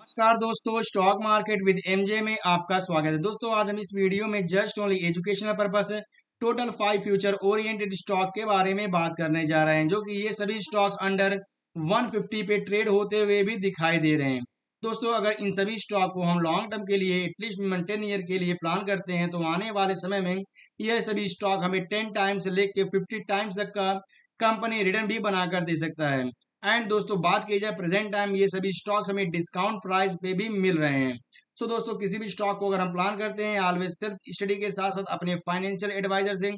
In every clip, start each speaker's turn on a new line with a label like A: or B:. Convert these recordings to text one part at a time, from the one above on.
A: नमस्कार दोस्तों, stock market with MJ में आपका स्वागत है। दोस्तों आज हम इस वीडियो में just only educational purpose total 5 future oriented stock के बारे में बात करने जा रहे हैं, जो कि ये सभी स्टॉक्स अंडर 150 पे ट्रेड होते हुए भी दिखाई दे रहे हैं। दोस्तों अगर इन सभी स्टॉक को हम लॉन्ग टर्म के लिए एटलीस्ट 10 ईयर के लिए प्लान करते हैं तो आने वाले समय में यह सभी स्टॉक हमें 10 टाइम्स से लेकर 50 टाइम्स तक का कंपनी रिटर्न भी बनाकर दे सकता है। एंड दोस्तों बात की जाए प्रेजेंट टाइम ये सभी स्टॉक्स हमें डिस्काउंट प्राइस पे भी मिल रहे हैं। सो दोस्तों किसी भी स्टॉक को अगर हम प्लान करते हैं ऑलवेज सेल्फ स्टडी के साथ साथ अपने फाइनेंशियल एडवाइजर से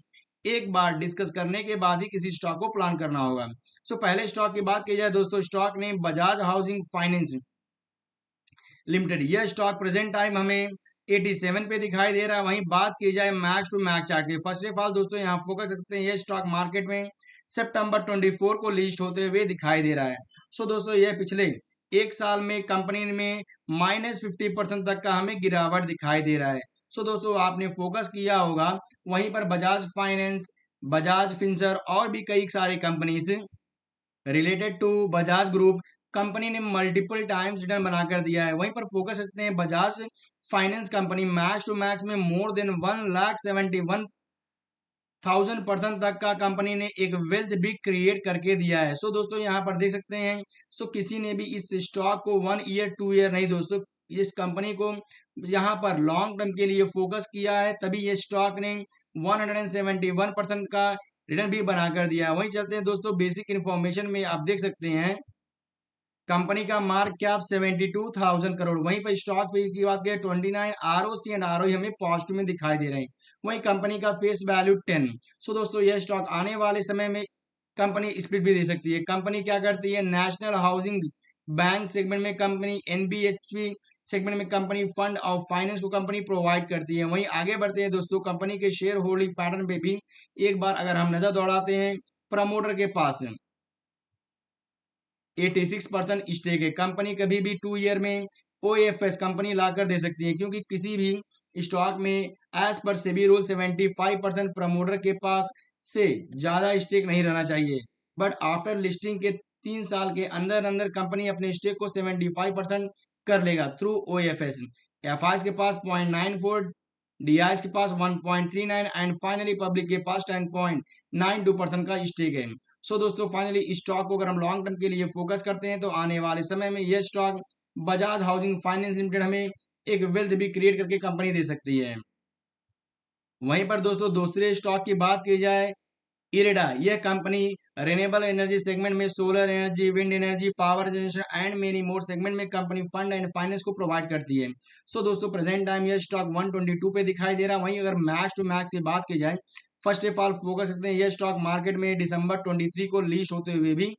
A: एक बार डिस्कस करने के बाद ही किसी स्टॉक को प्लान करना होगा। सो पहले स्टॉक की बात की जाए दोस्तों, stock name Bajaj housing finance limited. यह स्टॉक प्रेजेंट टाइम हमें 87 पे दिखाई दे रहा है। वहीं बात की जाए मैक्स टू मैक्स चार्ट की, फर्स्ट ऑफ ऑल दोस्तों यहाँ फोकस करते हैं, यह स्टॉक मार्केट में सितंबर 24 को लिस्ट होते हुए दिखाई दे रहा है। सो दोस्तों यह पिछले एक साल में कंपनी में -50% तक का हमें गिरावट दिखाई दे रहा है। सो दोस्तों आपने फोकस किया होगा वहीं पर बजाज फाइनेंस, बजाज फिंसर और भी कई सारी companies related to Bajaj group company ने मल्टीपल टाइम्स रिटर्न बनाकर दिया है। वहीं पर फोकस रखते हैं Bajaj finance company max to max में मोर देन 1,71,000% तक का कंपनी ने एक वेल्थ भी क्रिएट करके दिया है। सो दोस्तों यहाँ पर देख सकते हैं, सो किसी ने भी इस स्टॉक को 1 ईयर 2 ईयर नहीं दोस्तों, इस कंपनी को यहाँ पर लॉन्ग टर्म के लिए फोकस किया है, तभी ये स्टॉक ने 171% का रिटर्न भी बनाकर दिया है। वहीं चलते हैं दोस्तों बेसिक इन्फॉर्मेशन में, आप देख सकते हैं कंपनी का मार्क कैप 72,000 करोड़। वहीं पर स्टॉक पे की बात करें 29 आरओसी एंड आरओई हमें पॉजिटिव में दिखाई दे रहे हैं। वहीं कंपनी का फेस वैल्यू 10। सो दोस्तों यह स्टॉक आने वाले समय में कंपनी स्प्लिट भी दे सकती है। कंपनी क्या करती है, नेशनल हाउसिंग बैंक सेगमेंट में कंपनी, एनबीएचपी सेगमेंट में कंपनी फंड और फाइनेंस को कंपनी प्रोवाइड करती है। वहीं आगे बढ़ते हैं दोस्तों, कंपनी के शेयर होल्डिंग पैटर्न पे भी एक बार अगर हम नजर दौड़ाते हैं, प्रमोटर के पास 86% स्टेक है। कंपनी कभी भी 2 ईयर में ओएफएस कंपनी लाकर दे सकती है, क्योंकि किसी भी स्टॉक में as per SEBI rule 75% promoter के पास से ज्यादा स्टेक नहीं रहना चाहिए। बट आफ्टर लिस्टिंग के 3 साल के अंदर अंदर कंपनी अपने स्टेक को 75% कर लेगा थ्रू ओएफएस। एफआईएस के पास 0.94, डीआईएस के पास 1.39 एंड फाइनली पब्लिक के पास 10.92% का स्टेक है। सो दोस्तों फाइनली इस स्टॉक को अगर हम लॉन्ग टर्म के लिए फोकस करते हैं तो आने वाले समय में यह stock Bajaj housing finance limited हमें एक वेल्थ भी क्रिएट करके कंपनी दे सकती है। वहीं पर दोस्तों दूसरे स्टॉक की बात की जाए, इरेडा, यह कंपनी रिन्यूएबल एनर्जी सेगमेंट में solar energy, wind energy, power generation and many more segment में कंपनी फंड एंड फाइनेंस को प्रोवाइड करती है। सो दोस्तों प्रेजेंट टाइम यह स्टॉक 122 पे दिखाई दे रहा है। वहीं अगर मैक्स टू मैक्स की बात की जाए, फर्स्ट ऑफ ऑल फोकस करते हैं, यह स्टॉक मार्केट में दिसंबर 23 को लिस्ट होते हुए भी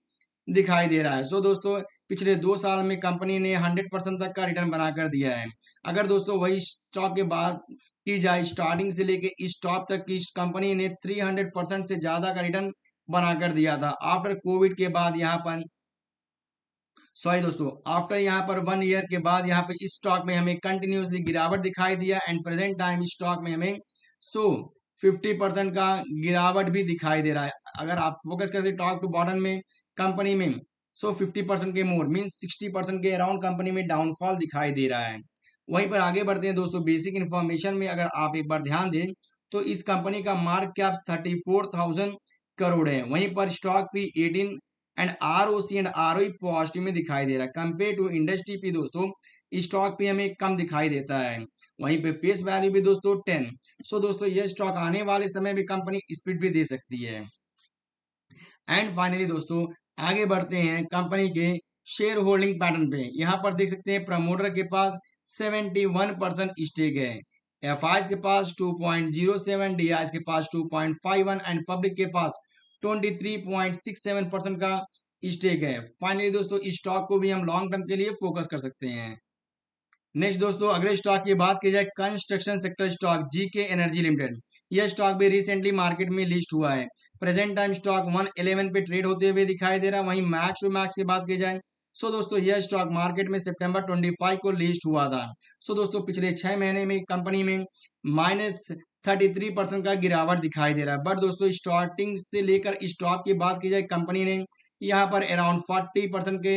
A: दिखाई दे रहा है। सो दोस्तों पिछले 2 साल में कंपनी ने 100% तक का रिटर्न बनाकर दिया है। अगर दोस्तों वही स्टॉक के बाद की जाए, स्टार्टिंग से लेके इस टॉप तक की कंपनी ने 300% से ज्यादा का रिटर्न बनाकर दिया था। आफ्टर कोविड के बाद यहाँ पर, सॉरी दोस्तों, आफ्टर यहाँ पर 1 ईयर के बाद यहाँ पे इस स्टॉक में हमें कंटिन्यूसली गिरावट दिखाई दिया एंड प्रेजेंट टाइम स्टॉक में हमें सो 50% का गिरावट भी दिखाई दे रहा है। अगर आप फोकस करें टॉप टू बॉटम में कंपनी में, सो 50% के मोर मीन 60% के अराउंड कंपनी में डाउनफॉल दिखाई दे रहा है। वहीं पर आगे बढ़ते हैं दोस्तों बेसिक इन्फॉर्मेशन में, अगर आप एक बार ध्यान दें तो इस कंपनी का मार्क कैप 34,000 करोड़ है। वहीं पर स्टॉक भी 18 and ROC and ROE positive में दिखाई दे रहा है। कंपेयर टू इंडस्ट्री पे दोस्तों स्टॉक पे हमें कम दिखाई देता है। वहीं पे फेस वैल्यू भी दोस्तों 10। सो दोस्तों ये स्टॉक आने वाले समय में कंपनी स्प्लिट भी दे सकती है। एंड फाइनली दोस्तों आगे बढ़ते हैं कंपनी के शेयर होल्डिंग पैटर्न पे। यहाँ पर देख सकते हैं प्रमोटर के पास 71% स्टेक है, एफआईएस के पास 2.07, डीआईएस के पास 2.51 एंड पब्लिक के पास 23.67% का स्टेक है। फाइनली दोस्तों इस स्टॉक को भी हम लॉन्ग टर्म के लिए फोकस कर सकते हैं। नेक्स्ट दोस्तों अगले स्टॉक की बात की जाए, construction sector stock GK energy limited. यह स्टॉक भी रिसेंटली मार्केट में लिस्ट हुआ है। प्रेजेंट टाइम स्टॉक 111 पे ट्रेड होते हुए दिखाई दे रहा है। वहीं मैक्स टू मैक्स की बात की जाए, सो दोस्तों यह स्टॉक मार्केट में सितंबर 25 को लिस्ट हुआ था। सो दोस्तों पिछले 6 महीने में कंपनी में -33% का गिरावट दिखाई दे रहा है। बट दोस्तों स्टार्टिंग से लेकर स्टॉक की बात की जाए, कंपनी ने यहाँ पर अराउंड 40% के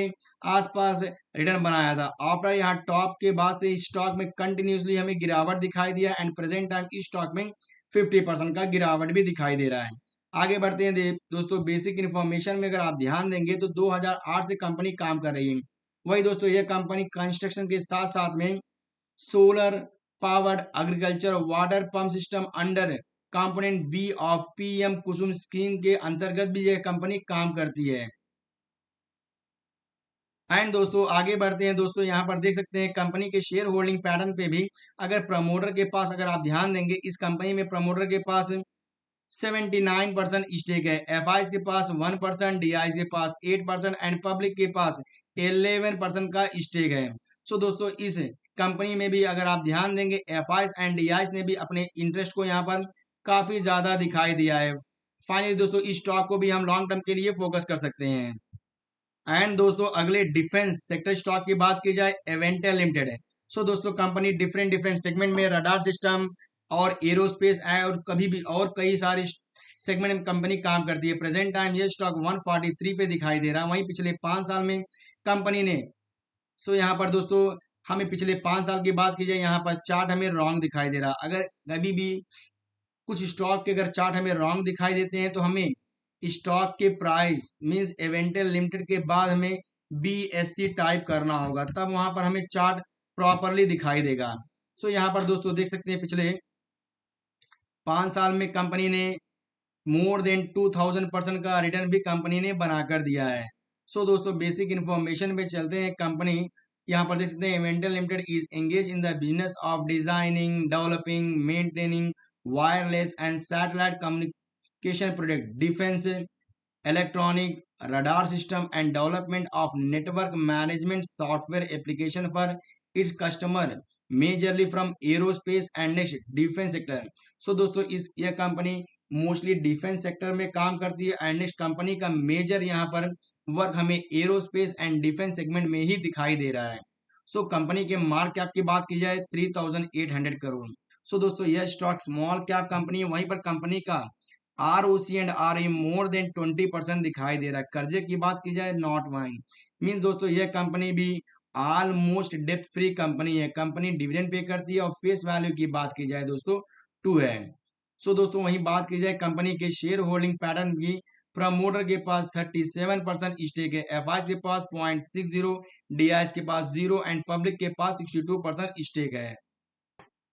A: आसपास रिटर्न बनाया था। आफ्टर यहाँ टॉप के बाद से स्टॉक में कंटिन्यूसली हमें गिरावट दिखाई दिया एंड प्रेजेंट टाइम इस स्टॉक में 50% का गिरावट भी दिखाई दे रहा है। आगे बढ़ते हैं दोस्तों, बेसिक इन्फॉर्मेशन में अगर आप ध्यान देंगे तो 2008 से कंपनी काम कर रही है। वही दोस्तों यह कंपनी कंस्ट्रक्शन के साथ साथ में solar powered agriculture water pump system under component B of PM Kusum scheme के अंतर्गत भी यह कंपनी काम करती है। एंड दोस्तों आगे बढ़ते हैं दोस्तों, यहाँ पर देख सकते हैं कंपनी के शेयर होल्डिंग पैटर्न पे भी अगर प्रमोटर के पास अगर आप ध्यान देंगे, इस कंपनी में प्रमोटर के पास 79% स्टेक है, एफ के पास 1%, डी के पास 8% एंड पब्लिक के पास 11% का स्टेक है। सो दोस्तों इस कंपनी में भी अगर आप ध्यान देंगे, एफ एंड डी ने भी अपने इंटरेस्ट को यहाँ पर काफी ज्यादा दिखाई दिया है। फाइनली दोस्तों इस स्टॉक को भी हम लॉन्ग टर्म के लिए फोकस कर सकते हैं। एंड दोस्तों अगले डिफेंस सेक्टर स्टॉक की बात की जाए, एवेंटल लिमिटेड है। सो दोस्तों कंपनी डिफरेंट डिफरेंट सेगमेंट में रडार सिस्टम और एरोस्पेस है और कभी भी और कई सारी सेगमेंट में कंपनी काम करती है। प्रेजेंट टाइम ये स्टॉक 143 पे दिखाई दे रहा है। वहीं पिछले 5 साल में कंपनी ने, सो यहाँ पर दोस्तों हमें पिछले 5 साल की बात की जाए, यहाँ पर चार्ट हमें रॉन्ग दिखाई दे रहा। अगर कभी भी कुछ स्टॉक के अगर चार्ट हमें रॉन्ग दिखाई देते हैं तो हमें स्टॉक के प्राइस मींस एवेंटल लिमिटेड के बाद हमें BSC टाइप करना होगा, तब वहां पर हमें चार्ट प्रॉपरली दिखाई देगा। सो यहाँ पर दोस्तों देख सकते हैं पिछले 5 साल में कंपनी ने मोर देन 2000% का रिटर्न भी कंपनी ने बनाकर दिया है। सो दोस्तों बेसिक इन्फॉर्मेशन पे चलते हैं। कंपनी यहाँ पर देख सकते हैं, Avantel limited is engage in the business of designing, developing, maintaining wireless and satellite communication product, defence electronic radar system and development of network management software application for its customer majorly from aerospace and next defense sector। सो दोस्तों इस यह company mostly defence sector में काम करती है and next company का major यहाँ पर वर्क हमें एरोस्पेस एंड डिफेंस सेगमेंट में ही दिखाई दे रहा है। सो कंपनी के मार्केट कैप की बात की जाए 3800 करोड़। सो दोस्तों यह स्टॉक स्मॉल कैप कंपनी है। वहीं पर कंपनी का ROC and ROE more than 20% दिखाई दे रहा है। कर्जे की बात की जाए नॉट वाइन मीन्स दोस्तों यह कंपनी भी ऑलमोस्ट डेप्थ फ्री कंपनी है। कंपनी डिविडेंड पे करती है और फेस वैल्यू की बात की जाए दोस्तों 2 है। सो दोस्तों वहीं बात की जाए कंपनी के शेयर होल्डिंग पैटर्न की, प्रमोटर के पास 37% स्टेक है, एफ के पास 0.60, डी के पास 0 एंड पब्लिक के पास 62% स्टेक है।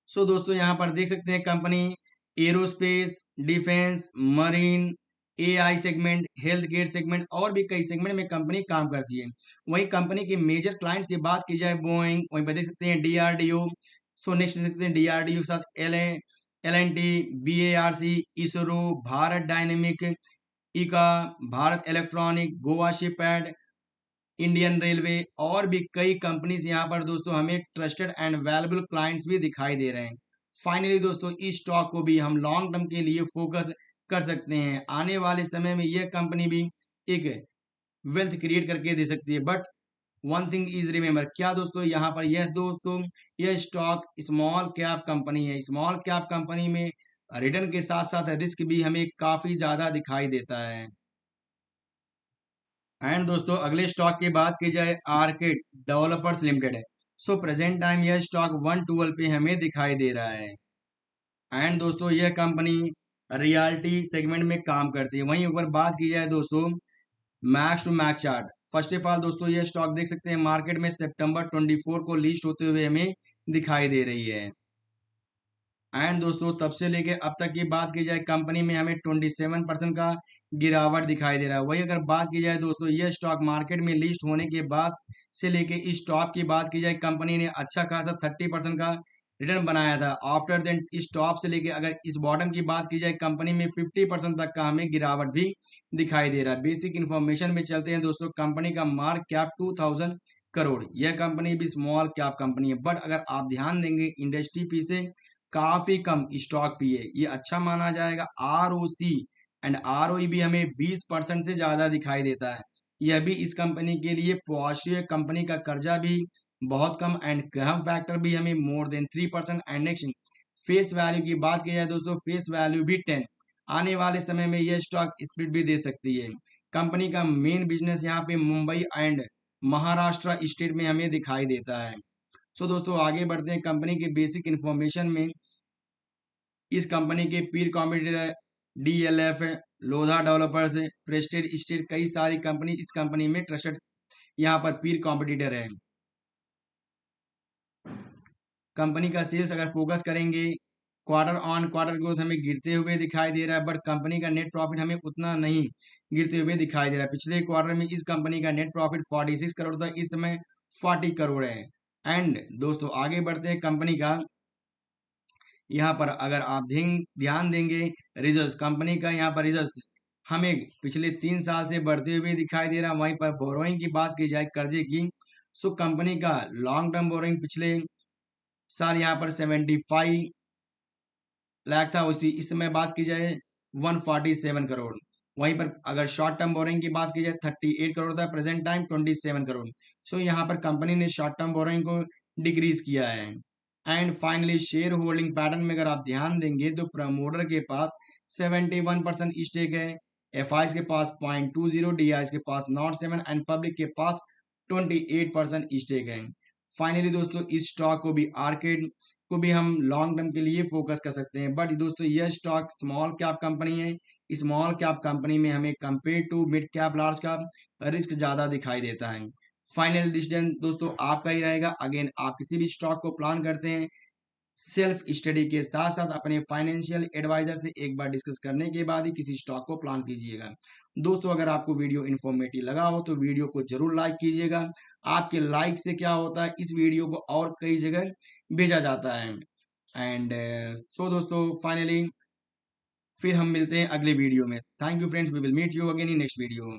A: सो दोस्तों यहाँ पर देख सकते हैं company aerospace, defence, marine, AI segment, health care segment और भी कई सेगमेंट में कंपनी काम करती है। वहीं कंपनी के मेजर क्लाइंट्स की बात की जाए बोइंग, वहीं पर देख सकते हैं DRDO। सो नेक्स्ट देख सकते हैं DRDO के साथ L&T, BARC, ISRO, Bharat dynamic, इका, Bharat electronic, Goa shipyard, Indian railway और भी कई कंपनीज यहाँ पर दोस्तों हमें ट्रस्टेड एंड वैल्यूएबल क्लाइंट्स भी दिखाई दे रहे हैं। फाइनली दोस्तों इस स्टॉक को भी हम लॉन्ग टर्म के लिए फोकस कर सकते हैं। आने वाले समय में यह कंपनी भी एक वेल्थ क्रिएट करके दे सकती है। But one thing is remember, क्या दोस्तों यहाँ पर यह दोस्तों यह स्टॉक स्मॉल कैप कंपनी है। स्मॉल कैप कंपनी में रिटर्न के साथ साथ रिस्क भी हमें काफी ज्यादा दिखाई देता है। एंड दोस्तों अगले स्टॉक की बात की जाए, आर्किड डेवलपर्स लिमिटेड है। सो प्रेजेंट टाइम यह स्टॉक 112 पे हमें दिखाई दे रहा है। एंड दोस्तों यह कंपनी रियल्टी सेगमेंट में काम करती है। वहीं अगर बात की जाए दोस्तों max to max chart, first of all दोस्तों यह स्टॉक देख सकते हैं मार्केट में सितंबर 24 को लिस्ट होते हुए हमें दिखाई दे रही है। एंड दोस्तों तब से लेके अब तक की बात की जाए कंपनी में हमें 27% का गिरावट दिखाई दे रहा है। वही अगर बात की जाए दोस्तों यह स्टॉक मार्केट में लिस्ट होने के बाद से लेके इस स्टॉक की बात की जाए, कंपनी ने अच्छा खासा 30% का रिटर्न बनाया था। आफ्टर देन इस टॉप से लेके अगर इस बॉटम की बात की जाए, कंपनी में 50% तक का हमें गिरावट भी दिखाई दे रहा है। बेसिक इन्फॉर्मेशन में चलते हैं दोस्तों, कंपनी का मार्क कैप 2000 करोड़। यह कंपनी भी स्मॉल कैप कंपनी है, बट अगर आप ध्यान देंगे इंडस्ट्री पी से काफी कम स्टॉक पी है, ये अच्छा माना जाएगा। ROC एंड ROE भी हमें 20% से ज्यादा दिखाई देता है। यह भी इस कंपनी के लिए पॉजिटिव। कंपनी का कर्जा भी बहुत कम एंड ग्रहम फैक्टर भी हमें more than 3% and next face value की बात की जाए दोस्तों, फेस वैल्यू भी 10। आने वाले समय में यह स्टॉक स्प्लिट भी दे सकती है। कंपनी का मेन बिजनेस यहाँ पे मुंबई एंड महाराष्ट्र स्टेट में हमें दिखाई देता है। सो दोस्तों आगे बढ़ते हैं कंपनी के बेसिक इन्फॉर्मेशन में। इस कंपनी के पीर कॉम्पिटिटर डीएलएफ है, लोधा डेवलपर्स है, प्रेस्टेज स्टेट, कई सारी कंपनी इस कंपनी में ट्रस्टेड यहाँ पर पीर कॉम्पिटिटर है। कंपनी का सेल्स अगर फोकस करेंगे, क्वार्टर ऑन क्वार्टर ग्रोथ हमें गिरते हुए दिखाई दे रहा है, बट कंपनी का नेट प्रॉफिट हमें उतना नहीं गिरते हुए दिखाई दे रहा है। पिछले क्वार्टर में इस कंपनी का नेट प्रॉफिट 46 करोड़ था, इस समय 40 करोड़ है। एंड दोस्तों आगे बढ़ते हैं कंपनी का, यहाँ पर अगर आप ध्यान देंगे रिजल्ट्स, कंपनी का यहाँ पर रिजल्ट्स हमें पिछले 3 साल से बढ़ते हुए दिखाई दे रहा है। वहीं पर बोरोइंग की बात की जाए, कर्जे की, सो कंपनी का लॉन्ग टर्म बोरोइंग पिछले साल यहाँ पर 75 लाख था, उसी इस समय बात की जाए 147 करोड़। वहीं पर अगर शॉर्ट टर्म बोरोइंग की बात की जाए 38 करोड़ था, प्रेजेंट टाइम 27 करोड़। सो यहाँ पर कंपनी ने शॉर्ट टर्म बोरोइंग को डिक्रीज किया है। And finally share holding pattern में अगर आप ध्यान देंगे तो प्रमोटर के पास 71% स्टेक है, एफ के पास 0.20, डी के पास 0.7 एंड पब्लिक के पास 28% स्टेक है। फाइनली दोस्तों इस स्टॉक को भी आर्केड को भी हम लॉन्ग टर्म के लिए फोकस कर सकते हैं, बट दोस्तों यह स्टॉक स्मॉल कैप कंपनी है। स्मॉल कैप कंपनी में हमें compare to mid cap large cap risk ज्यादा दिखाई देता है। फाइनल डिसीजन दोस्तों आपका ही रहेगा। अगेन आप किसी भी स्टॉक को प्लान करते हैं, सेल्फ स्टडी के साथ साथ अपने फाइनेंशियल एडवाइजर से एक बार डिस्कस करने के बाद ही किसी स्टॉक को प्लान कीजिएगा। दोस्तों अगर आपको वीडियो इन्फॉर्मेटिव लगा हो तो वीडियो को जरूर लाइक कीजिएगा। आपके लाइक से क्या होता है, इस वीडियो को और कई जगह भेजा जाता है। एंड सो दोस्तों फाइनली फिर हम मिलते हैं अगले वीडियो में। Thank you friends, we will meet you again in next video.